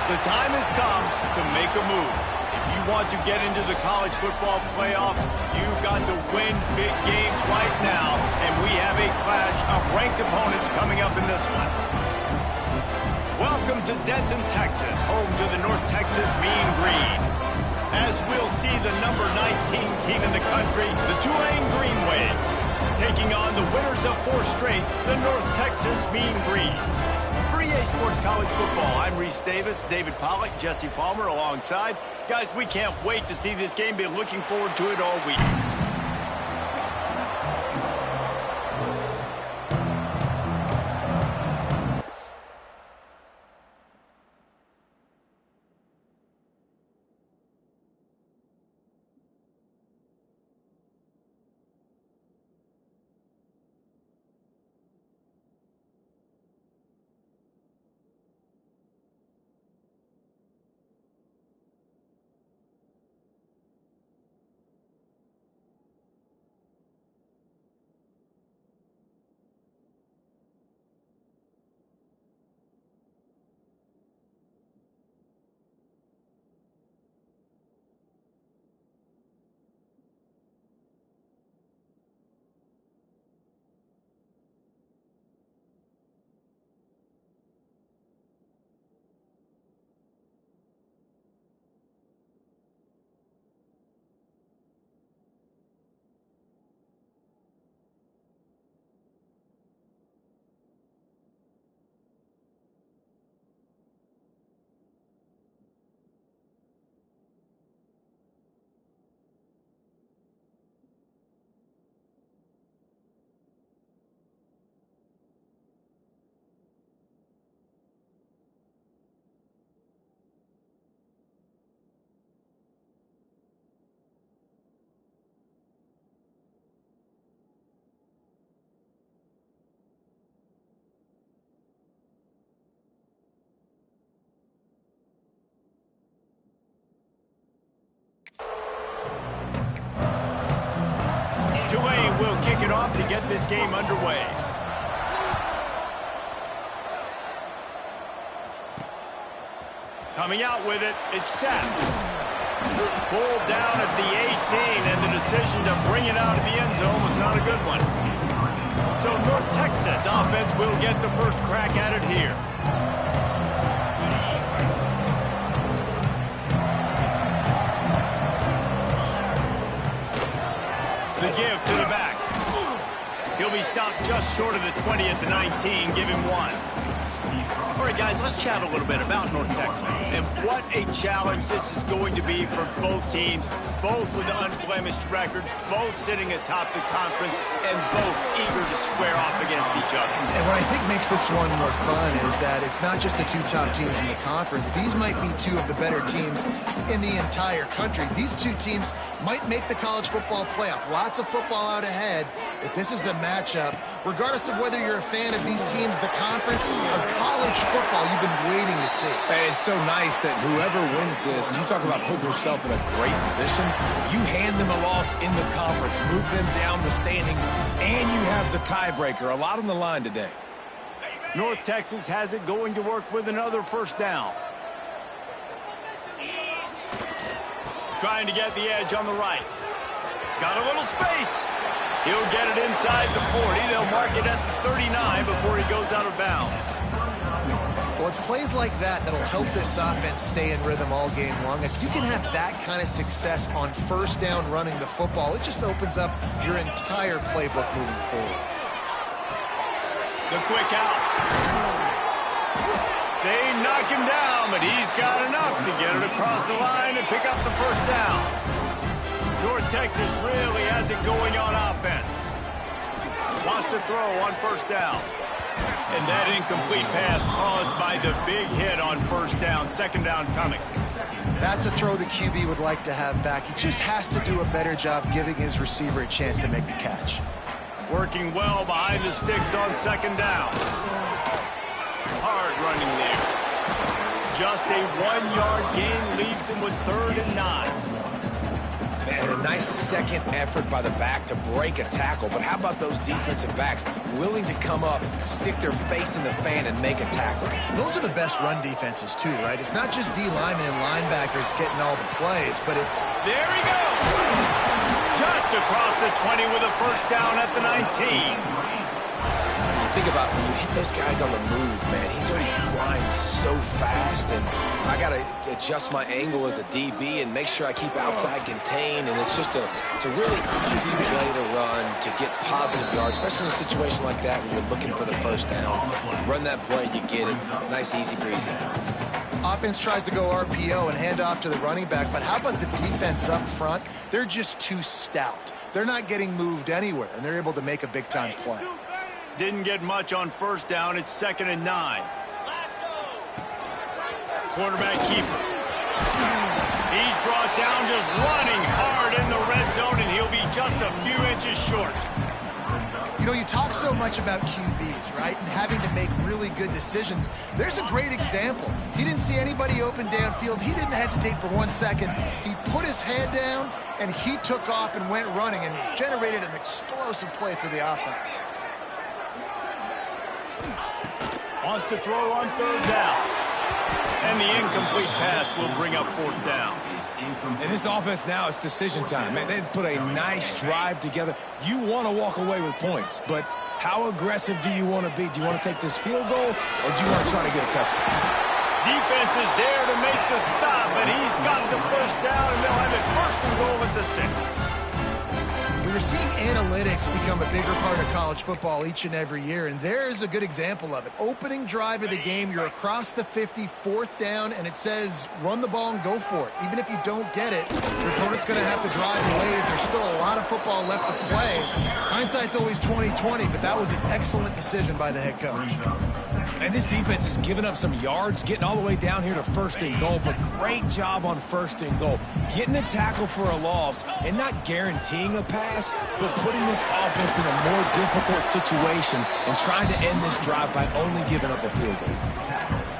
The time has come to make a move. If you want to get into the college football playoff, you've got to win big games right now, and we have a clash of ranked opponents coming up in this one. Welcome to Denton, Texas, home to the North Texas Mean Green. As we'll see the number 19 team in the country, the Tulane Green Waves, taking on the winners of 4 straight, the North Texas Mean Green. For EA Sports College Football, I'm Reese Davis, David Pollack, Jesse Palmer alongside. Guys, we can't wait to see this game. Been looking forward to it all week. Tulane will kick it off to get this game underway. Coming out with it, it's set. Pulled down at the 18, and the decision to bring it out of the end zone was not a good one. So North Texas offense will get the first crack at it here. The give to the back. He'll be stopped just short of the 20 at the 19. Give him 1. All right, guys, let's chat a little bit about North Texas. And what a challenge this is going to be for both teams, both with unblemished records, both sitting atop the conference, and both eager to square off against each other. And what I think makes this one more fun is that it's not just the 2 top teams in the conference. These might be 2 of the better teams in the entire country. These 2 teams might make the college football playoff. Lots of football out ahead, but this is a matchup, regardless of whether you're a fan of these teams, the conference, or college football you've been waiting to see. And it's so nice that whoever wins this, you talk about putting yourself in a great position, you hand them a loss in the conference, move them down the standings, and you have the tiebreaker. A lot on the line today. North Texas has it going to work with another first down. Trying to get the edge on the right. Got a little space. He'll get it inside the 40. They'll mark it at the 39 before he goes out of bounds. Well, it's plays like that that'll help this offense stay in rhythm all game long. If you can have that kind of success on first down running the football, it just opens up your entire playbook moving forward. The quick out. They knock him down, but he's got enough to get it across the line and pick up the first down. North Texas really has it going on offense. Wants to throw on first down. And that incomplete pass caused by the big hit on first down. Second down coming. That's a throw the QB would like to have back. He just has to do a better job giving his receiver a chance to make the catch. Working well behind the sticks on second down. Hard running there. Just a 1-yard gain leaves him with 3rd and 9. Man, a nice second effort by the back to break a tackle. But how about those defensive backs willing to come up, stick their face in the fan, and make a tackle? Those are the best run defenses, too, right? It's not just D linemen and linebackers getting all the plays, but it's... There he goes! Just across the 20 with a first down at the 19. Think about when you hit those guys on the move, man. He's already flying so fast, and I got to adjust my angle as a DB and make sure I keep outside contained, and it's a really easy play to run to get positive yards, especially in a situation like that when you're looking for the first down. Run that play, you get it. Nice, easy breezy. Offense tries to go RPO and hand off to the running back, but how about the defense up front? They're just too stout. They're not getting moved anywhere, and they're able to make a big-time play. Didn't get much on first down. It's 2nd and 9. Quarterback keeper. He's brought down just running hard in the red zone, and he'll be just a few inches short. You know, you talk so much about QBs, right, and having to make really good decisions. There's a great example. He didn't see anybody open downfield. He didn't hesitate for 1 second. He put his head down, and he took off and went running and generated an explosive play for the offense. Wants to throw on 3rd down. And the incomplete pass will bring up 4th down. In this offense now, it's decision time. Man, they put a nice drive together. You want to walk away with points, but how aggressive do you want to be? Do you want to take this field goal, or do you want to try to get a touchdown? Defense is there to make the stop, but he's got the first down, and they'll have it 1st and goal at the 6. We're seeing analytics become a bigger part of college football each and every year, and there is a good example of it. Opening drive of the game, you're across the 50, 4th down, and it says run the ball and go for it. Even if you don't get it, your opponent's going to have to drive in ways. There's still a lot of football left to play. Hindsight's always 20/20, but that was an excellent decision by the head coach. And this defense has given up some yards, getting all the way down here to 1st and goal, but great job on 1st and goal. Getting the tackle for a loss and not guaranteeing a pass, but putting this offense in a more difficult situation and trying to end this drive by only giving up a field goal.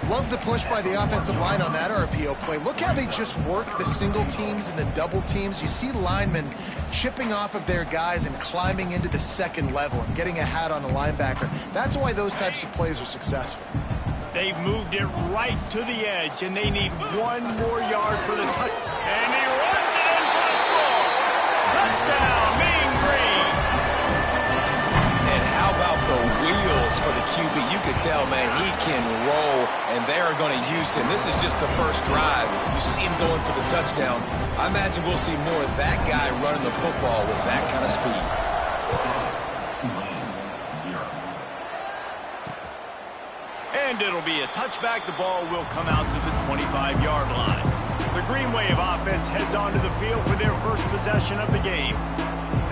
Love the push by the offensive line on that RPO play. Look how they just work the single teams and the double teams. You see linemen chipping off of their guys and climbing into the 2nd level and getting a hat on a linebacker. That's why those types of plays are successful. They've moved it right to the edge, and they need 1 more yard for the touch. And he runs it in for a score. Touchdown, Mean Green. And how about the wheels for the QB? You could tell, man, he can roll, and they are going to use him. This is just the first drive. You see him going for the touchdown. I imagine we'll see more of that guy running the football with that kind of speed. And it'll be a touchback. The ball will come out to the 25-yard line. The Green Wave offense heads onto the field for their first possession of the game.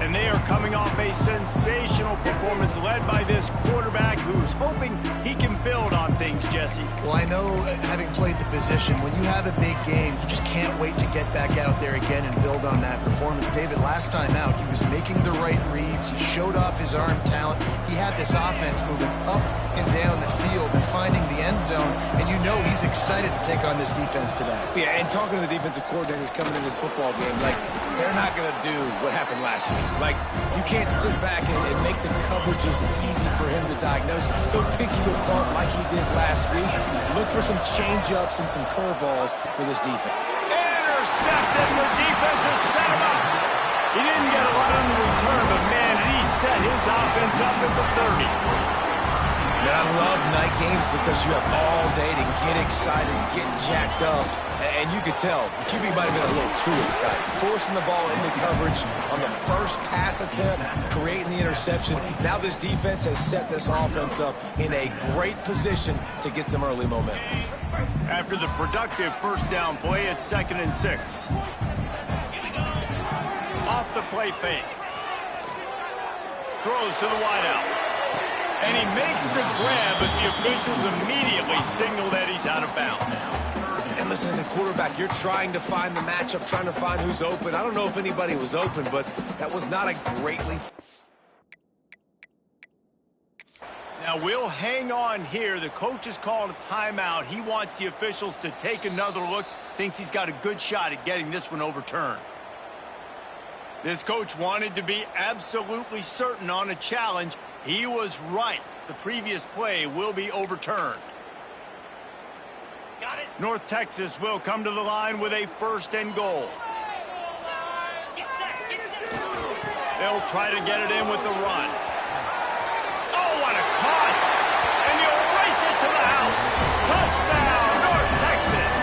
And they are coming off a sensational performance led by this quarterback who's hoping he can build on things, Jesse. Well, I know, having played the position, when you have a big game, you just can't wait to get back out there again and build on that performance. David, last time out, he was making the right reads. He showed off his arm talent. He had this offense moving up and down the field and finding the end zone. And you know he's excited to take on this defense today. Yeah, and talking to the defensive coordinators coming in this football game, like, they're not going to do what happened last week. Like, you can't sit back and make the coverages easy for him to diagnose. He'll pick you apart like he did last week. Look for some change-ups and some curveballs for this defense. Intercepted. The defense has set him up. He didn't get a lot on the return, but, man, he set his offense up at the 30. And I love night games because you have all day to get excited, get jacked up. And you could tell, the QB might have been a little too excited. Forcing the ball into coverage on the first pass attempt, creating the interception. Now this defense has set this offense up in a great position to get some early momentum. After the productive first down play, it's 2nd and 6. Off the play fake. Throws to the wideout. And he makes the grab, but the officials immediately signal that he's out of bounds. And listen, as a quarterback, you're trying to find the matchup, trying to find who's open. I don't know if anybody was open, but that was not a greatly... Now, we'll hang on here. The coach has called a timeout. He wants the officials to take another look. Thinks he's got a good shot at getting this one overturned. This coach wanted to be absolutely certain on a challenge. He was right. The previous play will be overturned. Got it. North Texas will come to the line with a 1st and goal. Get set. Get set. They'll try to get it in with the run. Oh, what a cut! And you'll race it to the house. Touchdown, North Texas!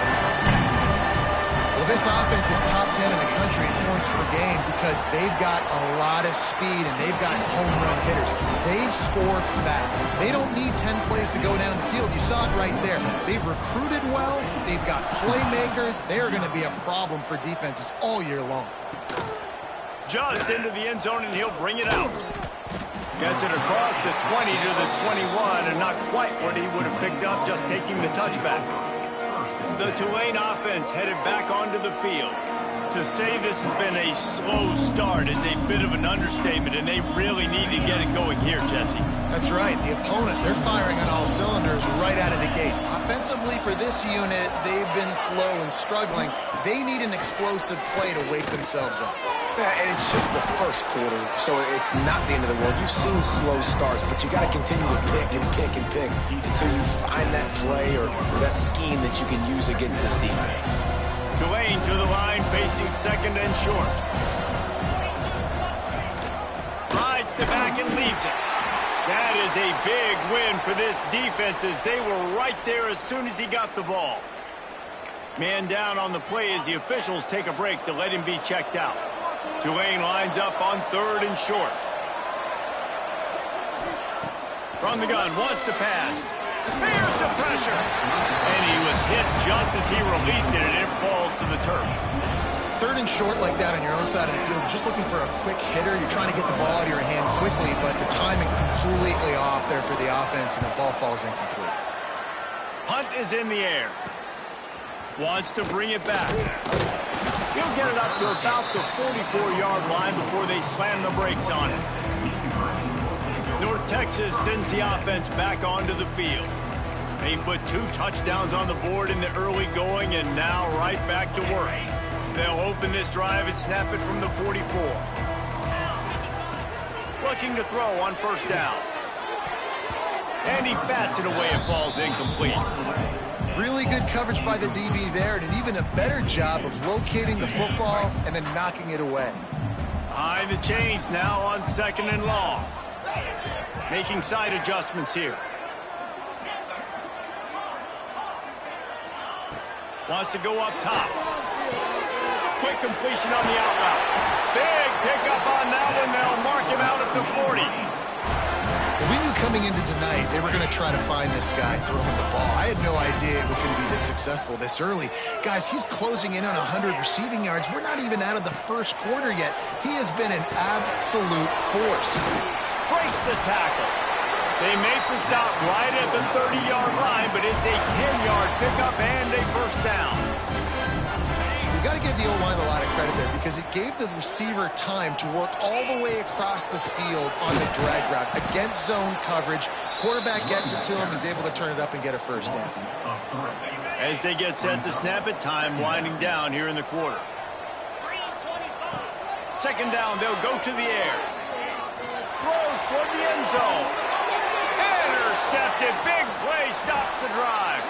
Well, this offense is top 10 in the country in points per game because they've got a lot of speed and they've got home run hitters. They score fast. They don't need 10 plays to go down the field. You saw it right there. They've recruited well. They've got playmakers. They are going to be a problem for defenses all year long. Just into the end zone, and he'll bring it out. Gets it across the 20 to the 21, and not quite what he would have picked up just taking the touchback. The Tulane offense headed back onto the field. To say this has been a slow start is a bit of an understatement, and they really need to get it going here, Jesse. That's right. The opponent, they're firing on all cylinders right out of the gate. Offensively, for this unit, they've been slow and struggling. They need an explosive play to wake themselves up. Yeah, and it's just the first quarter, so it's not the end of the world. You've seen slow starts, but you got to continue to pick and pick and pick until you find that play or that scheme that you can use against this defense. Tulane to the line, facing 2nd and short. Rides the back and leaves it. That is a big win for this defense as they were right there as soon as he got the ball. Man down on the play as the officials take a break to let him be checked out. Tulane lines up on 3rd and short. From the gun, wants to pass. Here's the pressure. And he was hit just as he released it, and it falls to the turf. 3rd and short like that on your own side of the field, just looking for a quick hitter. You're trying to get the ball out of your hand quickly, but the timing completely off there for the offense, and the ball falls incomplete. Hunt is in the air. Wants to bring it back. He'll get it up to about the 44-yard line before they slam the brakes on it. North Texas sends the offense back onto the field. They put 2 touchdowns on the board in the early going and now right back to work. They'll open this drive and snap it from the 44. Looking to throw on 1st down. And he bats it away. It falls incomplete. Really good coverage by the DB there, and an even a better job of locating the football and then knocking it away. Behind the chains now on 2nd and long. Making side adjustments here. Wants to go up top. Quick completion on the out route. Big pickup on that one. They'll mark him out at the 40. We knew coming into tonight they were going to try to find this guy throwing the ball. I had no idea it was going to be this successful this early. Guys, he's closing in on 100 receiving yards. We're not even out of the 1st quarter yet. He has been an absolute force. Breaks the tackle. They make the stop right at the 30-yard line, but it's a 10-yard pickup and a 1st down. You got to give the O-line a lot of credit there because it gave the receiver time to work all the way across the field on the drag route against zone coverage. Quarterback gets it to him. He's able to turn it up and get a 1st down. As they get set to snap it, time winding down here in the quarter. 2nd down, they'll go to the air. Throws toward the end zone. Intercepted. Big play stops the drive.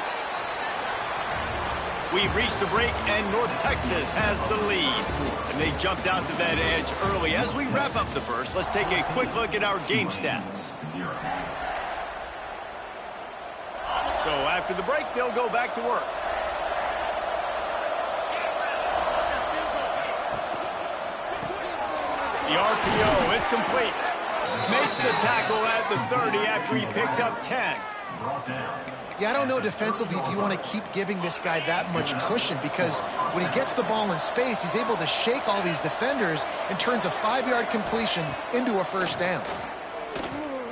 We've reached the break, and North Texas has the lead. And they jumped out to that edge early. As we wrap up the first, let's take a quick look at our game stats. So after the break, they'll go back to work. The RPO, it's complete. Makes the tackle at the 30 after he picked up 10. Yeah, I don't know defensively if you want to keep giving this guy that much cushion because when he gets the ball in space, he's able to shake all these defenders and turns a 5-yard completion into a 1st down.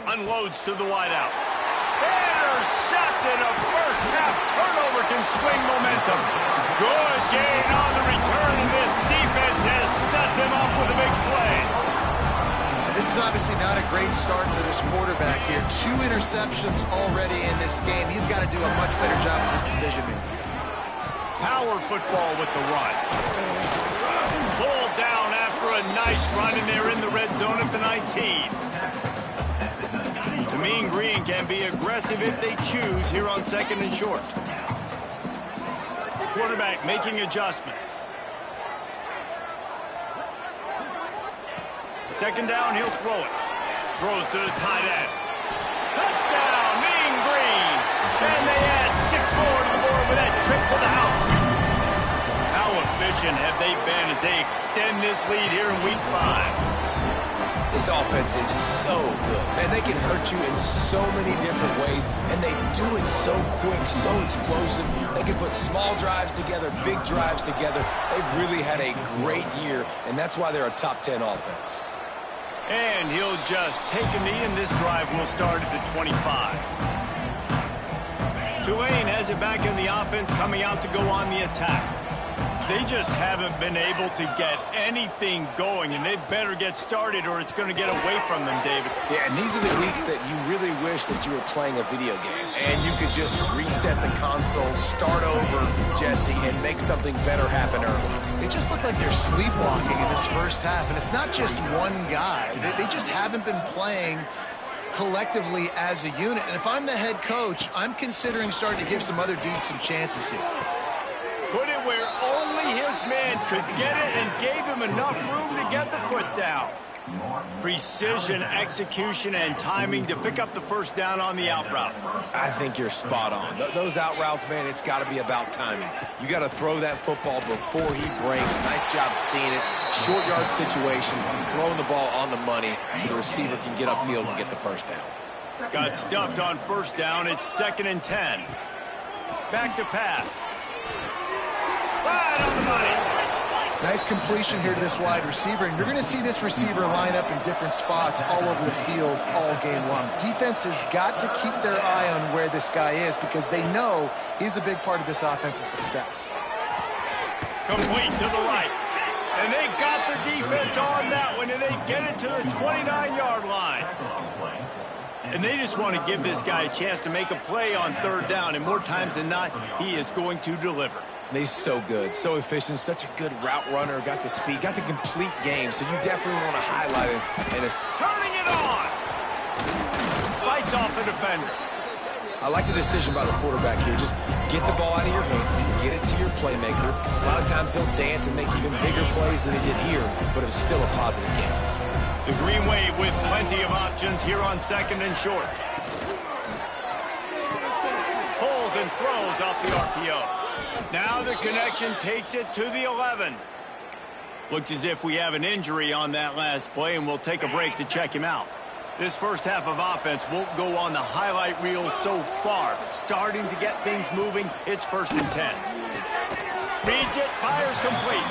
Unloads to the wideout. Intercepted. A first-half turnover can swing momentum. Good gain on the return, and this defense has set them up with a big play. This is obviously not a great start for this quarterback here. 2 interceptions already in this game. He's got to do a much better job with his decision-making. Power football with the run. Pulled down after a nice zone at the 19. The Mean Green can be aggressive if they choose here on 2nd and short. Quarterback making adjustments. 2nd down, he'll throw it. Throws to the tight end. Touchdown, Mean Green. And they add 6 more to the board with that trip to the house. How efficient have they been as they extend this lead here in Week 5? This offense is so good. Man, they can hurt you in so many different ways, and they do it so quick, so explosive. They can put small drives together, big drives together. They've really had a great year, and that's why they're a top 10 offense. And he'll just take a knee, and this drive will start at the 25. Tulane has it back in the offense, coming out to go on the attack. They just haven't been able to get anything going, and they better get started or it's going to get away from them, David. Yeah, and these are the weeks that you really wish that you were playing a video game, and you could just reset the console, start over, Jesse, and make something better happen early. They just look like they're sleepwalking in this first half, and it's not just one guy. They just haven't been playing collectively as a unit. And if I'm the head coach, I'm considering starting to give some other dudes some chances here. Put it where only his man could get it and gave him enough room to get the foot down. Precision, execution, and timing to pick up the first down on the out route. I think you're spot on. Those out routes, man, it's got to be about timing. You got to throw that football before he breaks. Nice job seeing it. Short yard situation, throwing the ball on the money so the receiver can get upfield and get the first down. Got stuffed on first down. It's 2nd and 10. Back to pass. Right on the money. Nice completion here to this wide receiver, and you're going to see this receiver line up in different spots all over the field all game long. Defense has got to keep their eye on where this guy is because they know he's a big part of this offense's success. Complete to the right. And they got the defense on that one, and they get it to the 29-yard line. And they just want to give this guy a chance to make a play on 3rd down, and more times than not, he is going to deliver. He's so good, so efficient, such a good route runner, got the speed, got the complete game, so you definitely want to highlight it. And it's turning it on! Fights off a defender. I like the decision by the quarterback here. Just get the ball out of your hands, get it to your playmaker. A lot of times he'll dance and make even bigger plays than he did here, but it was still a positive game. The Green Wave with plenty of options here on 2nd and short. Pulls and throws off the RPO. Now the connection takes it to the 11. Looks as if we have an injury on that last play, and we'll take a break to check him out. This first half of offense won't go on the highlight reel so far, but starting to get things moving, it's 1st and 10. Reads it, fires complete.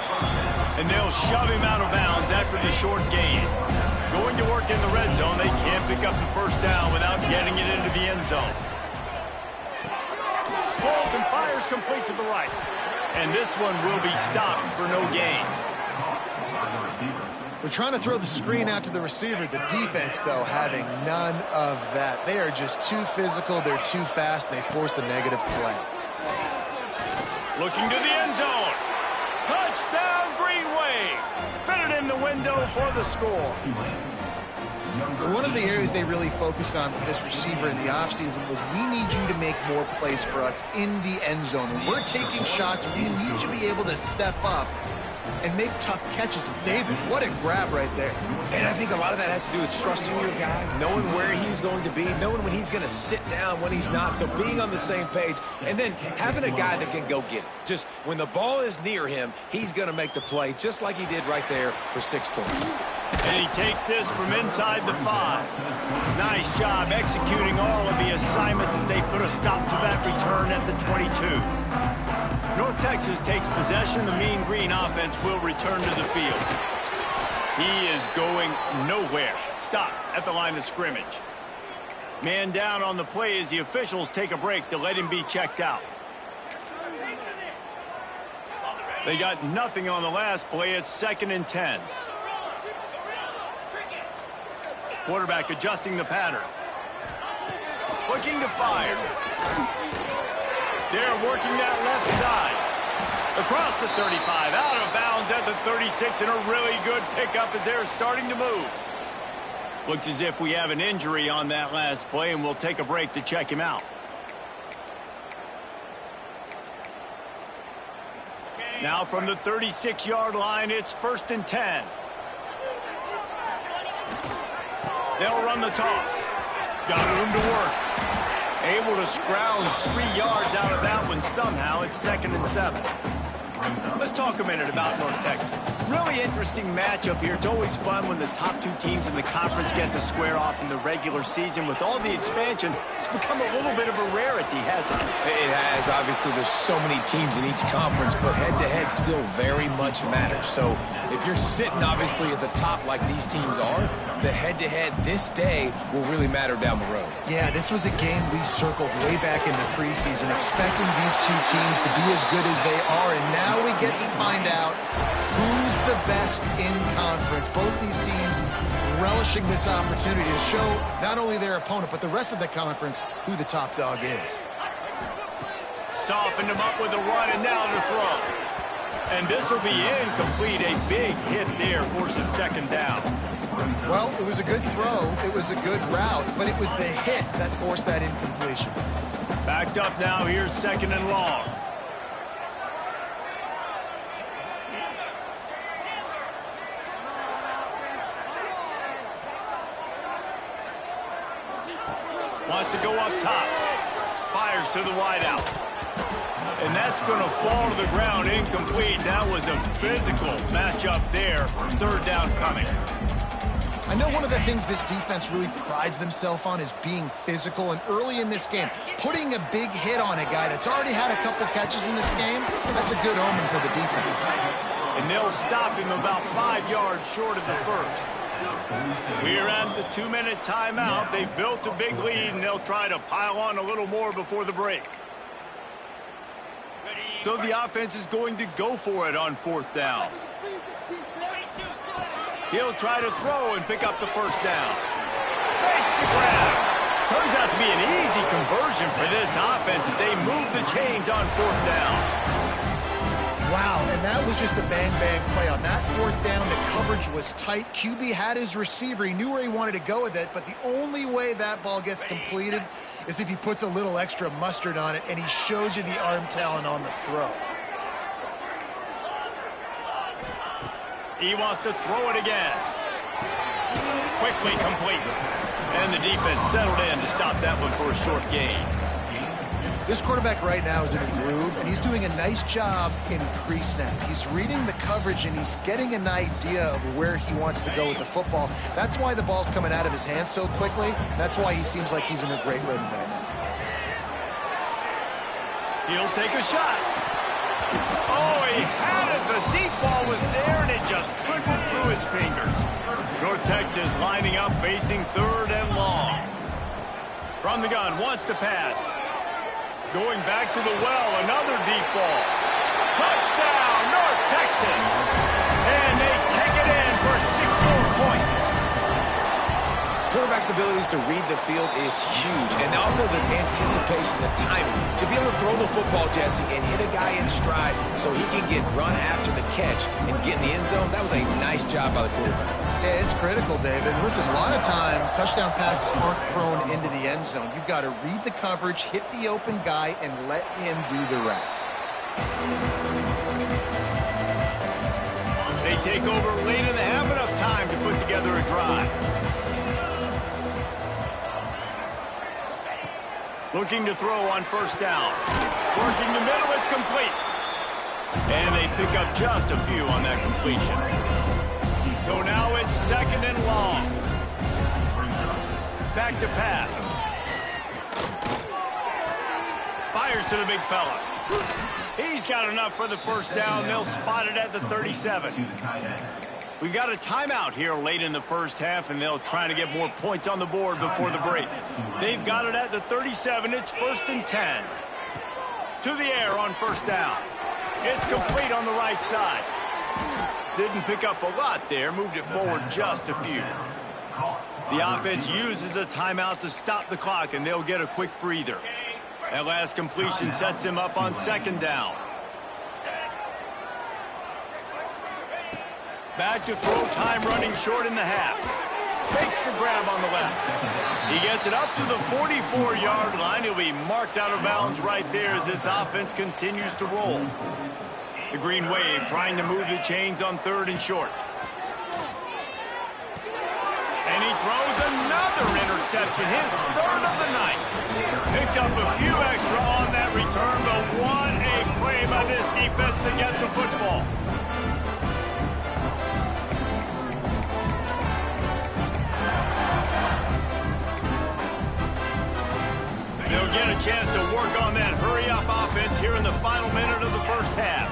And they'll shove him out of bounds after the short gain. Going to work in the red zone, they can't pick up the first down without getting it into the end zone. Pulls and fires complete to the right. And this one will be stopped for no gain. We're trying to throw the screen out to the receiver. The defense, though, having none of that. They are just too physical, they're too fast, and they force a negative play. Looking to the end zone. Touchdown, Green Wave. Fitted in the window for the score. One of the areas they really focused on with this receiver in the offseason was we need you to make more plays for us in the end zone. When we're taking shots, we need you to be able to step up and make tough catches. And David, what a grab right there. And I think a lot of that has to do with trusting your guy, knowing where he's going to be, knowing when he's going to sit down, when he's not. So being on the same page, and then having a guy that can go get it. Just when the ball is near him, he's going to make the play, just like he did right there for 6 points. And he takes this from inside the 5. Nice job executing all of the assignments as they put a stop to that return at the 22. North Texas takes possession. The Mean Green offense will return to the field. He is going nowhere. Stop at the line of scrimmage. Man down on the play as the officials take a break to let him be checked out. They got nothing on the last play. It's 2nd and 10. Quarterback adjusting the pattern. Looking to fire. They're working that left side. Across the 35, out of bounds at the 36, and a really good pickup as they're starting to move. Looks as if we have an injury on that last play, and we'll take a break to check him out. Now from the 36-yard line, it's 1st and 10. They'll run the toss. Got room to work. Able to scrounge 3 yards out of that one somehow. It's 2nd and 7. Let's talk a minute about North Texas. Really interesting matchup here. It's always fun when the top 2 teams in the conference get to square off in the regular season. With all the expansion, it's become a little bit of a rarity, hasn't it? It has. Obviously, there's so many teams in each conference, but head-to-head still very much matters. So if you're sitting, obviously, at the top like these teams are, the head-to-head this day will really matter down the road. Yeah, this was a game we circled way back in the preseason, expecting these 2 teams to be as good as they are, and now we get to find out who's the best in conference. Both these teams relishing this opportunity to show not only their opponent, but the rest of the conference who the top dog is. Softened him up with a run, and now to throw. And this will be incomplete. A big hit there forces 2nd down. Well, it was a good throw. It was a good route, but it was the hit that forced that incompletion. Backed up now. Here's 2nd and long. Wants to go up top. Fires to the wideout. And that's going to fall to the ground incomplete. That was a physical matchup there. 3rd down coming. I know one of the things this defense really prides themselves on is being physical, and early in this game, putting a big hit on a guy that's already had a couple catches in this game, that's a good omen for the defense. And they'll stop him about 5 yards short of the first. We're at the 2-minute timeout. They've built a big lead, and they'll try to pile on a little more before the break. So the offense is going to go for it on 4th down. He'll try to throw and pick up the 1st down. Makes the grab. Turns out to be an easy conversion for this offense as they move the chains on 4th down. Wow, and that was just a bang-bang play. On that 4th down, the coverage was tight. QB had his receiver. He knew where he wanted to go with it, but the only way that ball gets completed is if he puts a little extra mustard on it, and he shows you the arm talent on the throw. He wants to throw it again. Quickly complete. And the defense settled in to stop that one for a short gain. This quarterback right now is in a groove, and he's doing a nice job in pre-snap. He's reading the coverage, and he's getting an idea of where he wants to go with the football. That's why the ball's coming out of his hands so quickly. That's why he seems like he's in a great rhythm right now. He'll take a shot. Oh, he had it. The deep ball was there, and it just trickled through his fingers. North Texas lining up, facing 3rd and long. From the gun, wants to pass. Going back to the well, another deep ball. Touchdown, North Texas. And they take it in for 6 more points. Quarterback's abilities to read the field is huge, and also the anticipation, the timing. To be able to throw the football, Jesse, and hit a guy in stride so he can get run after the catch and get in the end zone, that was a nice job by the quarterback. Yeah, it's critical, David. Listen, a lot of times, touchdown passes aren't thrown into the end zone. You've got to read the coverage, hit the open guy, and let him do the rest. They take over late and they have enough time to put together a drive. Looking to throw on 1st down. Working the middle, it's complete. And they pick up just a few on that completion. So now it's 2nd and long. Back to pass. Fires to the big fella. He's got enough for the 1st down. They'll spot it at the 37. We've got a timeout here late in the first half, and they'll try to get more points on the board before the break. They've got it at the 37. It's 1st and 10. To the air on 1st down. It's complete on the right side. Didn't pick up a lot there. Moved it forward just a few. The offense uses a timeout to stop the clock, and they'll get a quick breather. That last completion sets them up on 2nd down. Back to throw, time running short in the half. Makes the grab on the left. He gets it up to the 44-yard line. He'll be marked out of bounds right there as this offense continues to roll. The Green Wave trying to move the chains on 3rd and short. And he throws another interception, his 3rd of the night. Picked up a few extra on that return, but what a play by this defense to get the football. They'll get a chance to work on that hurry-up offense here in the final minute of the first half.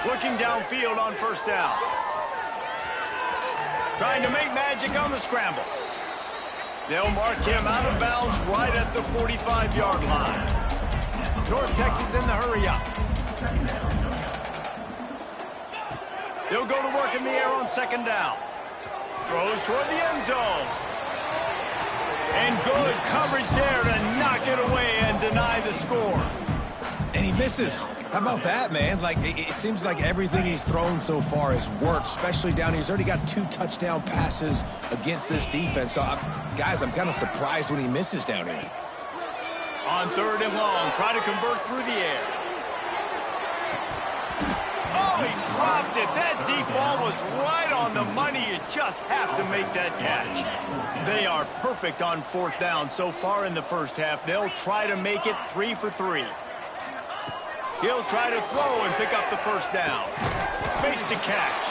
Looking downfield on 1st down. Trying to make magic on the scramble. They'll mark him out of bounds right at the 45-yard line. North Texas in the hurry-up. They'll go to work in the air on 2nd down. Throws toward the end zone. And good coverage there to knock it away and deny the score. And he misses. How about that, man? Like, it seems like everything he's thrown so far has worked, especially down here. He's already got 2 touchdown passes against this defense. So, guys, I'm kind of surprised when he misses down here. On 3rd and long, try to convert through the air. Oh, he dropped it. That deep ball was right on the money. You just have to make that catch. They are perfect on 4th down so far in the first half. They'll try to make it 3 for 3. He'll try to throw and pick up the 1st down. Makes the catch.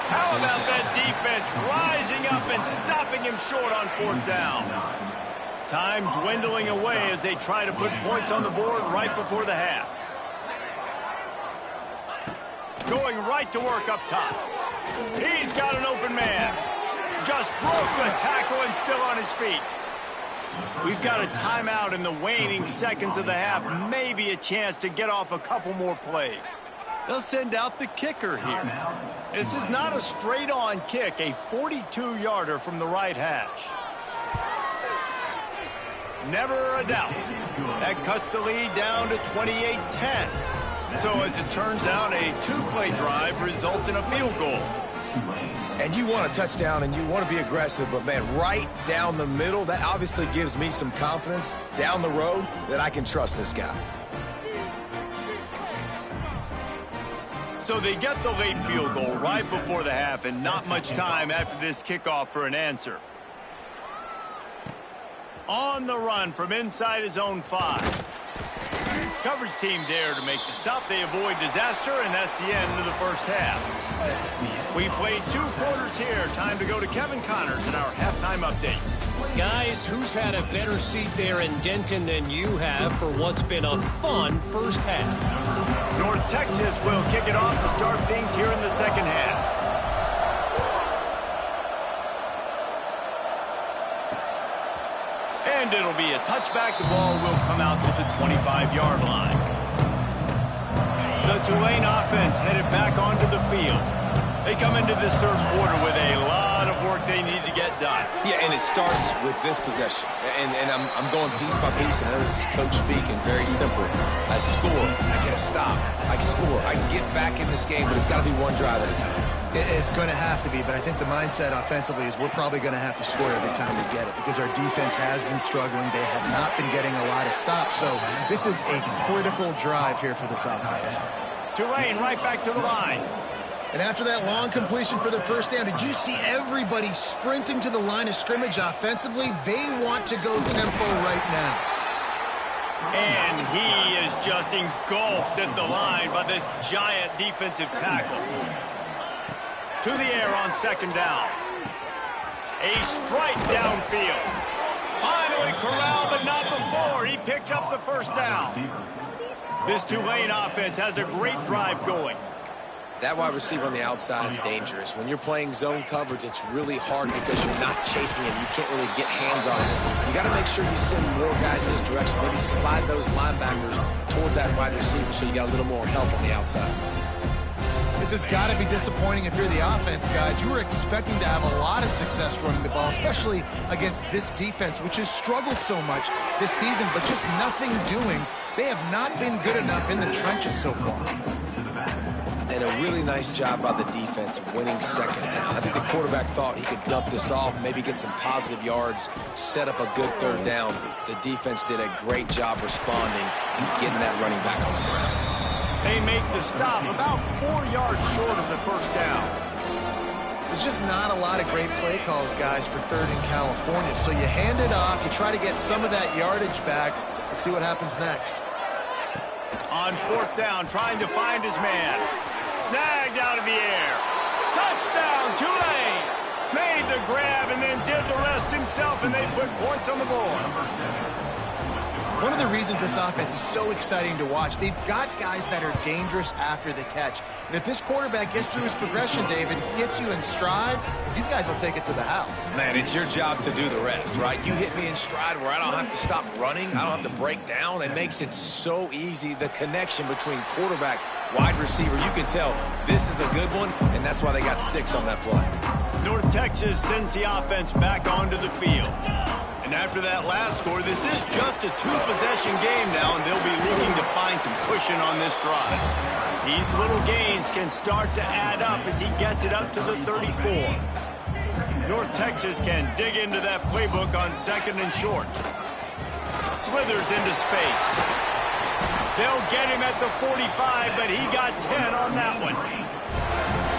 How about that defense rising up and stopping him short on 4th down? Time dwindling away as they try to put points on the board right before the half. Going right to work up top. He's got an open man. Just broke the tackle and still on his feet. We've got a timeout in the waning seconds of the half. Maybe a chance to get off a couple more plays. They'll send out the kicker here. This is not a straight-on kick, a 42-yarder from the right hash. Never a doubt. That cuts the lead down to 28-10. So as it turns out, a 2-play drive results in a field goal. And you want a touchdown and you want to be aggressive, but, man, right down the middle, that obviously gives me some confidence down the road that I can trust this guy. So they get the late field goal right before the half and not much time after this kickoff for an answer. On the run from inside his own 5. Coverage team there to make the stop. They avoid disaster, and that's the end of the first half. We played 2 quarters here. Time to go to Kevin Connors in our halftime update. Guys, who's had a better seat there in Denton than you have for what's been a fun first half? North Texas will kick it off to start things here in the second half. And it'll be a touchback. The ball will come out to the 25-yard line. The Tulane offense headed back onto the field. They come into this 3rd quarter with a lot of work they need to get done. Yeah, and it starts with this possession. And I'm going piece by piece, and I know this is coach speaking, very simple. I score, I get a stop, I score, I can get back in this game, but it's got to be one drive at a time. It's going to have to be, but I think the mindset offensively is we're probably going to have to score every time we get it because our defense has been struggling. They have not been getting a lot of stops, so this is a critical drive here for this offense. Tulane right back to the line. And after that long completion for the 1st down, did you see everybody sprinting to the line of scrimmage offensively? They want to go tempo right now. And he is just engulfed at the line by this giant defensive tackle. To the air on 2nd down. A strike downfield. Finally corralled, but not before. He picked up the 1st down. This Tulane offense has a great drive going. That wide receiver on the outside is dangerous. When you're playing zone coverage, it's really hard because you're not chasing him. You can't really get hands on him. You got to make sure you send more guys his direction. Maybe slide those linebackers toward that wide receiver so you got a little more help on the outside. This has got to be disappointing if you're the offense, guys. You were expecting to have a lot of success running the ball, especially against this defense, which has struggled so much this season, but just nothing doing. They have not been good enough in the trenches so far. And a really nice job by the defense winning second down. I think the quarterback thought he could dump this off, maybe get some positive yards, set up a good third down. The defense did a great job responding and getting that running back on the ground. They make the stop about 4 yards short of the first down. There's just not a lot of great play calls, guys, for third in California. So you hand it off, you try to get some of that yardage back. Let's see what happens next. On fourth down, trying to find his man. Snagged out of the air. Touchdown, Tulane. Made the grab and then did the rest himself, and they put points on the board. One of the reasons this offense is so exciting to watch, they've got guys that are dangerous after the catch. And if this quarterback gets through his progression, David, hits you in stride, these guys will take it to the house. Man, it's your job to do the rest, right? You hit me in stride where I don't have to stop running. I don't have to break down. It makes it so easy. The connection between quarterback, wide receiver, you can tell this is a good one, and that's why they got 6 on that play. North Texas sends the offense back onto the field. And after that last score, this is just a 2-possession game now, and they'll be looking to find some cushion on this drive. These little gains can start to add up as he gets it up to the 34. North Texas can dig into that playbook on second and short. Slithers into space. They'll get him at the 45, but he got 10 on that one.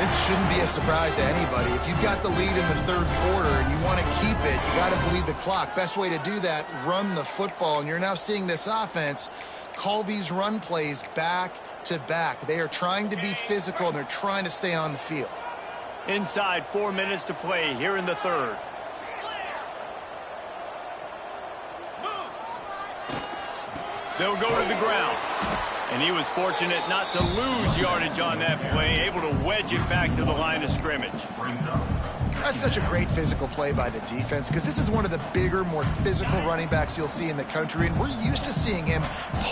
This shouldn't be a surprise to anybody. If you've got the lead in the third quarter and you want to keep it, you got to bleed the clock. Best way to do that, run the football. And you're now seeing this offense call these run plays back to back. They are trying to be physical, and they're trying to stay on the field. Inside 4 minutes to play here in the third. They'll go to the ground. And he was fortunate not to lose yardage on that play, able to wedge it back to the line of scrimmage. That's such a great physical play by the defense, because this is one of the bigger, more physical running backs you'll see in the country, and we're used to seeing him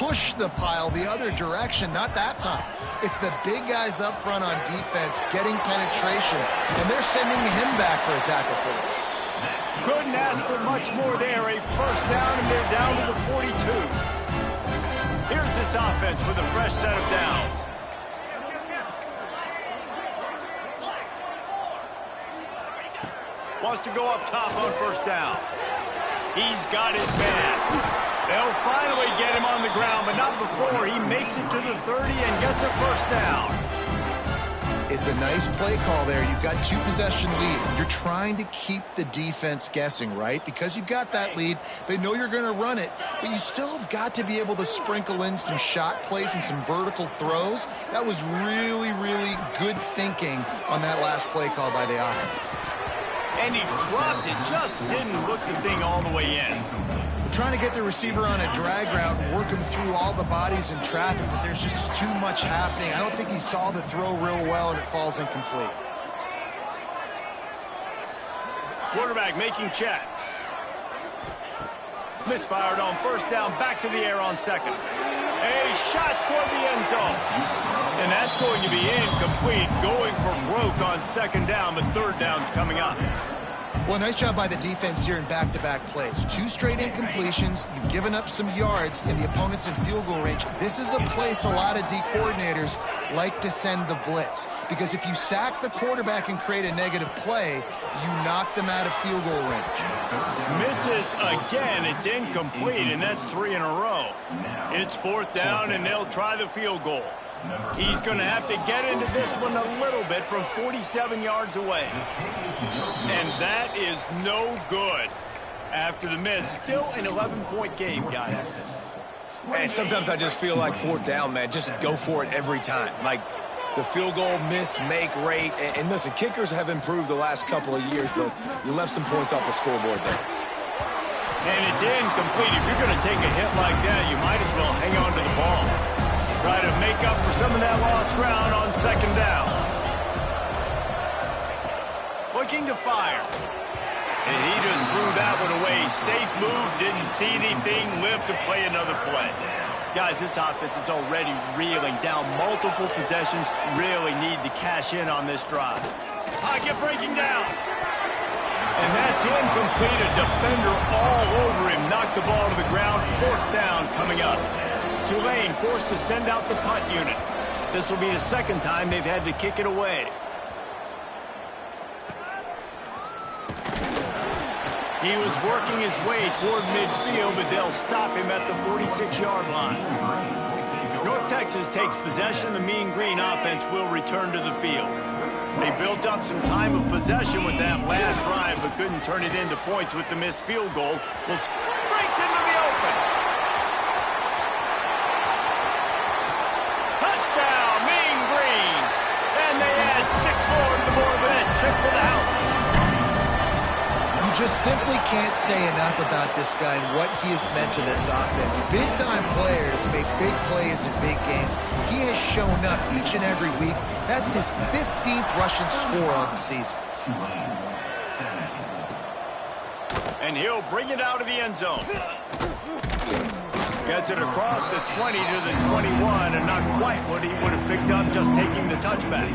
push the pile the other direction. Not that time. It's the big guys up front on defense getting penetration, and they're sending him back for a tackle for it. Couldn't ask for much more there. A first down, and they're down to the 42. Here's this offense with a fresh set of downs. Wants to go up top on first down. He's got his man. They'll finally get him on the ground, but not before he makes it to the 30 and gets a first down. It's a nice play call there. You've got 2-possession lead. You're trying to keep the defense guessing, right? Because you've got that lead. They know you're going to run it, but you still have got to be able to sprinkle in some shot plays and some vertical throws. That was really, really good thinking on that last play call by the offense. And he dropped it. Just didn't look the thing all the way in. Trying to get the receiver on a drag route and work him through all the bodies in traffic, but there's just too much happening. I don't think he saw the throw real well, and it falls incomplete. Quarterback making checks. Misfired on first down, back to the air on second. A shot toward the end zone. And that's going to be incomplete, going for broke on second down, but third down's coming up. Well, nice job by the defense here in back-to-back plays. 2 straight incompletions. You've given up some yards, and the opponent's in field goal range. This is a place a lot of D coordinators like to send the blitz, because if you sack the quarterback and create a negative play, you knock them out of field goal range. Misses again. It's incomplete, and that's 3 in a row. It's fourth down, and they'll try the field goal. He's going to have to get into this one a little bit from 47 yards away. And that is no good. After the miss, still an 11-point game, guys. And sometimes I just feel like fourth down, man, just go for it every time. Like the field goal miss, make rate. And listen, kickers have improved the last couple of years, but you left some points off the scoreboard there. And it's incomplete. If you're going to take a hit like that, you might as well hang on to the ball. Try to make up for some of that lost ground on second down. Looking to fire. And he just threw that one away. Safe move, didn't see anything, lived to play another play. Guys, this offense is already reeling down multiple possessions. Really need to cash in on this drive. Pocket breaking down. And that's incomplete. A defender all over him. Knocked the ball to the ground. Fourth down coming up. Tulane forced to send out the punt unit. This will be the second time they've had to kick it away. He was working his way toward midfield, but they'll stop him at the 46-yard line. North Texas takes possession. The Mean Green offense will return to the field. They built up some time of possession with that last drive, but couldn't turn it into points with the missed field goal. Breaks into the open. Touchdown, Mean Green. And they add 6 more to the board with that trip to the house. You just simply can't say enough about this guy and what he has meant to this offense. Big-time players make big plays in big games. He has shown up each and every week. That's his 15th rushing score on the season. And he'll bring it out of the end zone. Gets it across the 20 to the 21, and not quite what he would have picked up just taking the touchback.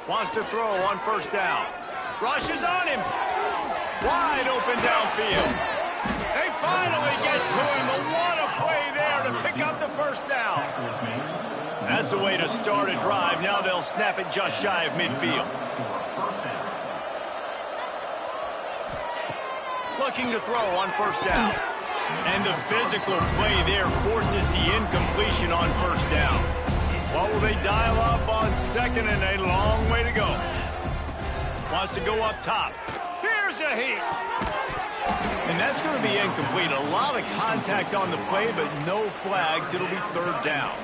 Wants to throw on first down. Rushes on him. Wide open downfield. They finally get to him. But what a play there to pick up the first down. That's the way to start a drive. Now they'll snap it just shy of midfield. Looking to throw on first down. And the physical play there forces the incompletion on first down. What will they dial up on second, and a long way to go. Wants to go up top. Here's a heat. And that's going to be incomplete. A lot of contact on the play, but no flags. It'll be third down.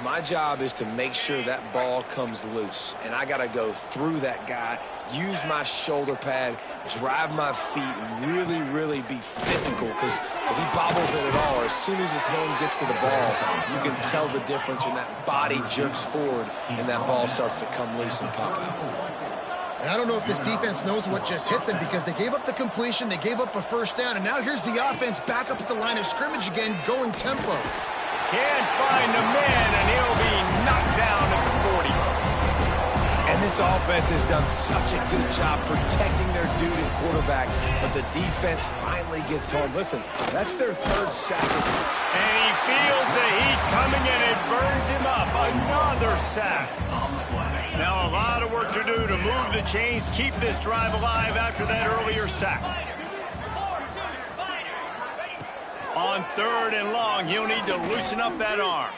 My job is to make sure that ball comes loose, and I got to go through that guy, use my shoulder pad, drive my feet, and really be physical, because if he bobbles it at all, or as soon as his hand gets to the ball, you can tell the difference when that body jerks forward and that ball starts to come loose and pop out. And I don't know if this defense knows what just hit them, because they gave up the completion, they gave up a first down, and now here's the offense back up at the line of scrimmage again, going tempo. Can't find a man, and he'll be knocked down at the 40. And this offense has done such a good job protecting their dude at quarterback, but the defense finally gets home. Listen, that's their third sack. And he feels the heat coming, and it burns him up. Another sack. Now a lot of work to do to move the chains, keep this drive alive after that earlier sack. On third and long, he'll need to loosen up that arm.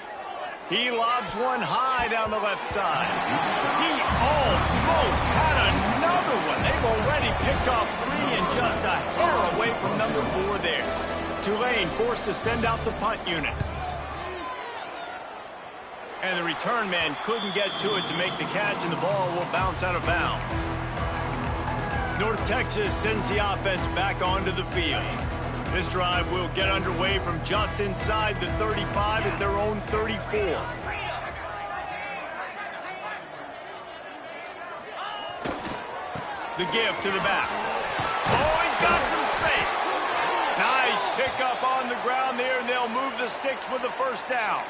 He lobs one high down the left side. He almost had another one. They've already picked off 3 and just a hair away from number 4 there. Tulane forced to send out the punt unit. And the return man couldn't get to it to make the catch, and the ball will bounce out of bounds. North Texas sends the offense back onto the field. This drive will get underway from just inside the 35 at their own 34. The give to the back. Oh, he's got some space. Nice pickup on the ground there, and they'll move the sticks with the first down.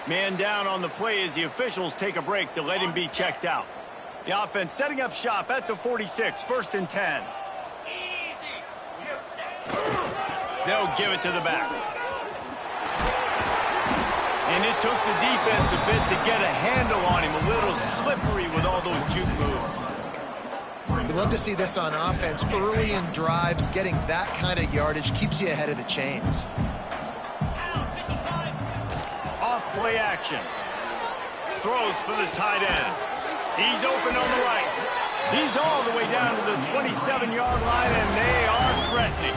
Man down on the play as the officials take a break to let him be checked out. The offense setting up shop at the 46, first and 10. They'll give it to the back. And it took the defense a bit to get a handle on him. A little slippery with all those juke moves. We love to see this on offense. Early in drives, getting that kind of yardage keeps you ahead of the chains. Off play action. Throws for the tight end. He's open on the right. He's all the way down to the 27-yard line, and they are threatening.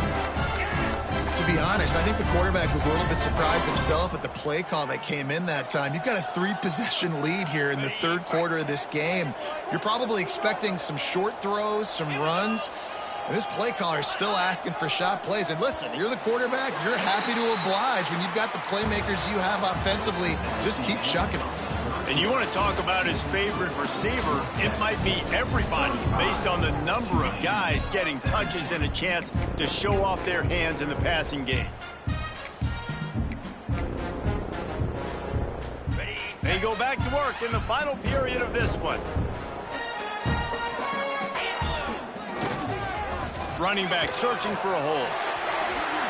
To be honest, I think the quarterback was a little bit surprised himself at the play call that came in that time. You've got a 3-possession lead here in the third quarter of this game. You're probably expecting some short throws, some runs. And this play caller is still asking for shot plays. And listen, you're the quarterback. You're happy to oblige when you've got the playmakers you have offensively. Just keep chucking them. And you want to talk about his favorite receiver, it might be everybody based on the number of guys getting touches and a chance to show off their hands in the passing game. They go back to work in the final period of this one. Running back searching for a hole.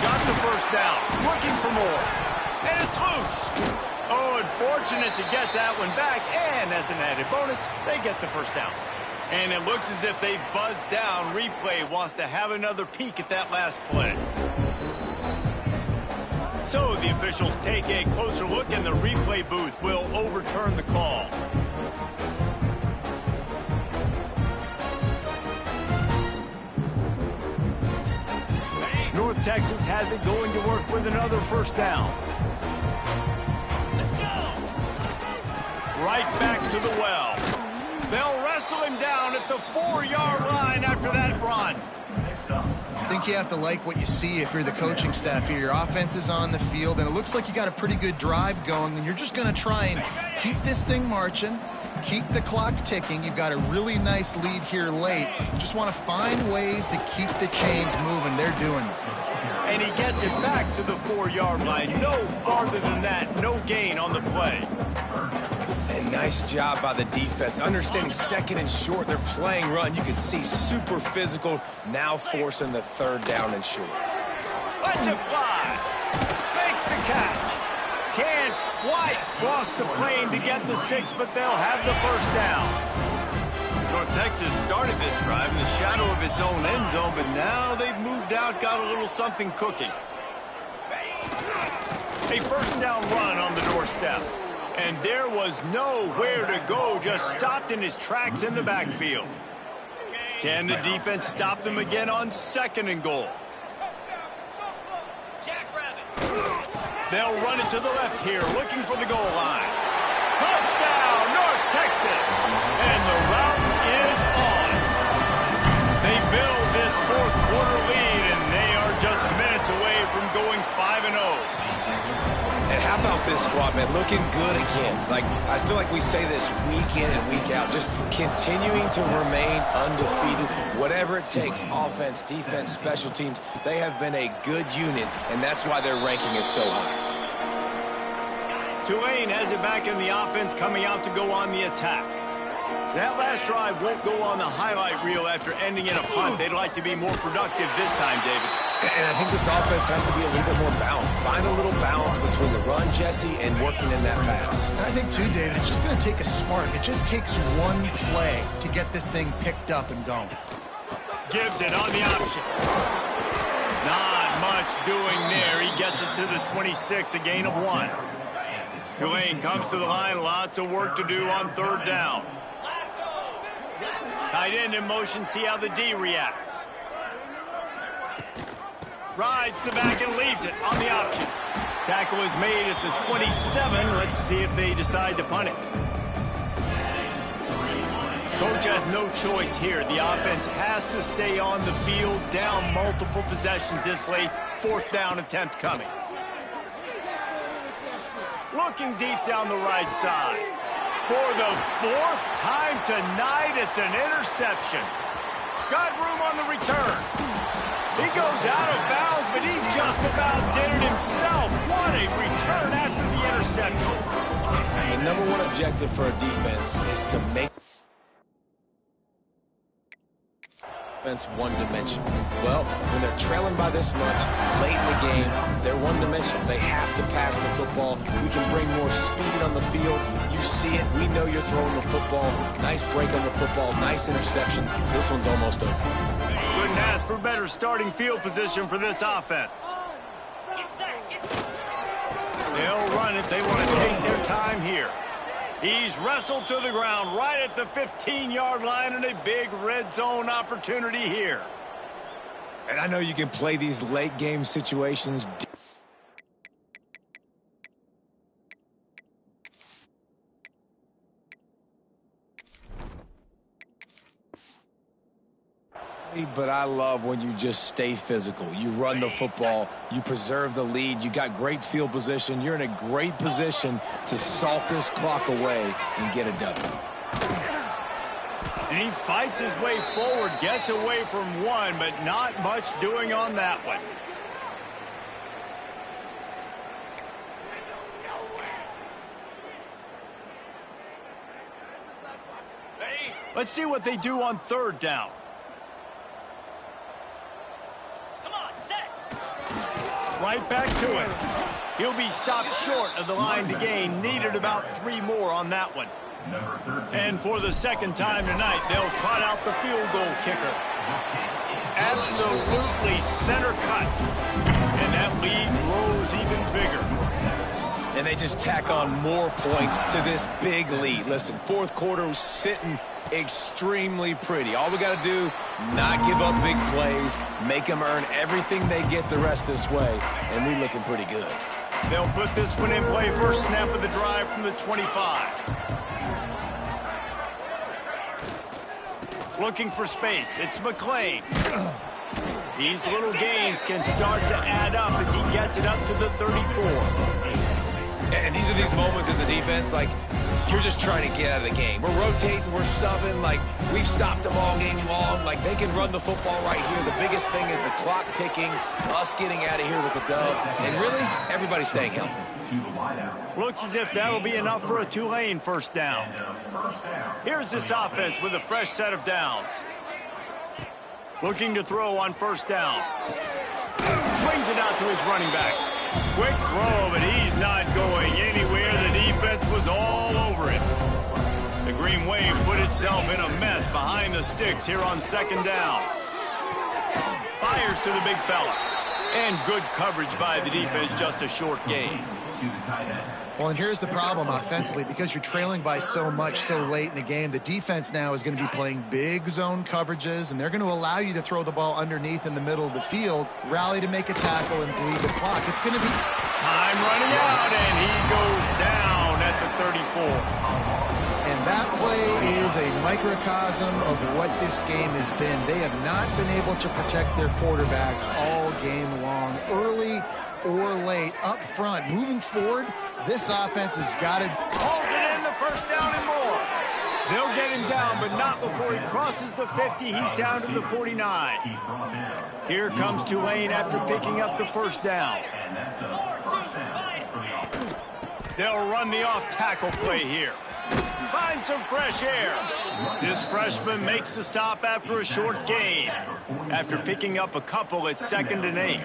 Got the first down. Looking for more. And it's loose. Oh, unfortunate to get that one back. And as an added bonus, they get the first down. And it looks as if they've buzzed down. Replay wants to have another peek at that last play. So the officials take a closer look, and the replay booth will overturn the call. North Texas has it going to work with another first down. Let's go. Right back to the well. They'll wrestle him down at the 4-yard line after that run. I think you have to like what you see if you're the coaching staff here. Your offense is on the field, and it looks like you got a pretty good drive going, and you're just going to try and keep this thing marching, keep the clock ticking. You've got a really nice lead here late. You just want to find ways to keep the chains moving. They're doing that. And he gets it back to the 4-yard line. No farther than that. No gain on the play. And nice job by the defense. Understanding second and short, they're playing run. You can see super physical, now forcing the third down and short. Lets it fly. Makes the catch. Can't quite cross the plane to get the 6, but they'll have the first down. North Texas started this drive in the shadow of its own end zone, but now they've moved out, got a little something cooking. A first down run on the doorstep. And there was nowhere to go, just stopped in his tracks in the backfield. Can the defense stop them again on 2nd and goal? They'll run it to the left here, looking for the goal line. Touchdown, North Texas! And the route is on. They build this 4th quarter lead, and they are just minutes away from going 5-0. And how about this squad, man? Looking good again. Like, I feel like we say this week in and week out, just continuing to remain undefeated. Whatever it takes, offense, defense, special teams, they have been a good unit, and that's why their ranking is so high. Tulane has it back in the offense, coming out to go on the attack. That last drive won't go on the highlight reel after ending in a punt. They'd like to be more productive this time, David. And I think this offense has to be a little bit more balanced. Find a little balance between the run, Jesse, and working in that pass. And I think, too, David, it's just going to take a spark. It just takes one play to get this thing picked up and going. Gives it on the option. Not much doing there. He gets it to the 26, a gain of 1. Tulane comes to the line. Lots of work to do on 3rd down. Tight end in motion. See how the D reacts. Rides the back and leaves it on the option. Tackle is made at the 27. Let's see if they decide to punt it. Coach has no choice here. The offense has to stay on the field, down multiple possessions this late. 4th down attempt coming. Looking deep down the right side. For the 4th time tonight, it's an interception. Got room on the return. He goes out of bounds, but he just about did it himself. What a return after the interception. The #1 objective for a defense is to make offense one-dimensional. Well, when they're trailing by this much late in the game, they're one-dimensional. They have to pass the football. We can bring more speed on the field. You see it. We know you're throwing the football. Nice break on the football. Nice interception. This one's almost over. Couldn't ask for better starting field position for this offense. They'll run it. They want to take their time here. He's wrestled to the ground right at the 15-yard line, and a big red zone opportunity here. And I know you can play these late game situations. But I love when you just stay physical. You run the football. You preserve the lead. You got great field position. You're in a great position to salt this clock away and get a W. And he fights his way forward, gets away from one, but not much doing on that one. Let's see what they do on 3rd down. right back to it. He'll be stopped short of the line to gain. Needed about 3 more on that one. And for the second time tonight, they'll trot out the field goal kicker. Absolutely center cut. And that lead grows even bigger. And they just tack on more points to this big lead. Listen, fourth quarter was sitting extremely pretty. All we got to do, not give up big plays, make them earn everything they get the rest this way, and we looking pretty good. They'll put this one in play first snap of the drive from the 25. Looking for space. It's McClain. These little gains can start to add up as he gets it up to the 34. And these are these moments as a defense, like, you're just trying to get out of the game. We're rotating, we're subbing, like, we've stopped them all game long. Like, they can run the football right here. The biggest thing is the clock ticking, us getting out of here with the dub, and really, everybody staying healthy. Looks as if that'll be enough for a Tulane first down. Here's this offense with a fresh set of downs. Looking to throw on first down. Swings it out to his running back. Quick throw, but he's not going anywhere. The defense was all over it. The Green Wave put itself in a mess behind the sticks here on second down. Fires to the big fella. And good coverage by the defense, just a short gain. Well, and here's the problem offensively. Because you're trailing by so much so late in the game, the defense now is going to be playing big zone coverages, and they're going to allow you to throw the ball underneath in the middle of the field, rally to make a tackle, and bleed the clock. It's going to be time running out, and he goes down at the 34. And that play is a microcosm of what this game has been. They have not been able to protect their quarterback all game long, early or late, up front. Moving forward, this offense has got to... Pulls it in, the first down and more. They'll get him down, but not before he crosses the 50. He's down to the 49. Here comes Tulane after picking up the first down. They'll run the off-tackle play here. Find some fresh air. This freshman makes the stop after a short gain. After picking up a couple at 2nd and 8.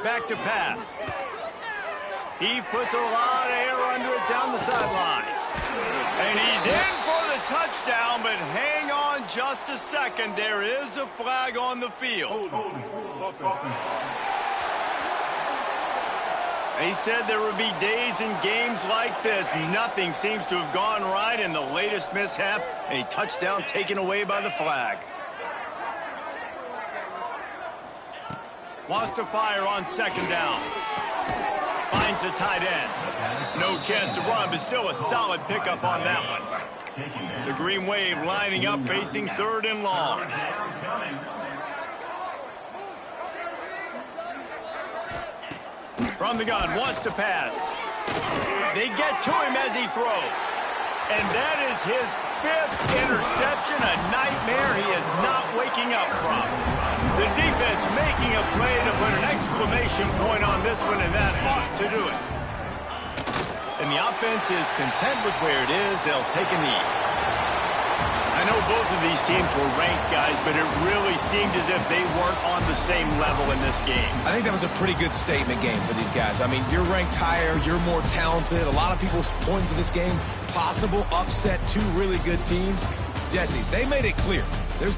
Back to pass. He puts a lot of air under it down the sideline. And he's in for the touchdown, but hang on just a second. There is a flag on the field. He said there would be days in games like this. Nothing seems to have gone right in the latest mishap. A touchdown taken away by the flag. Wants to fire on second down. Finds the tight end. No chance to run, but still a solid pickup on that one. The Green Wave lining up, facing 3rd and long. From the gun, wants to pass. They get to him as he throws. And that is his 5th interception, a nightmare he is not waking up from. The defense making a play to put an exclamation point on this one, and that ought to do it. And the offense is content with where it is. They'll take a knee. I know both of these teams were ranked, guys, but it really seemed as if they weren't on the same level in this game. I think that was a pretty good statement game for these guys. I mean, you're ranked higher, you're more talented. A lot of people point to this game, possible upset, 2 really good teams. Jesse, they made it clear. There's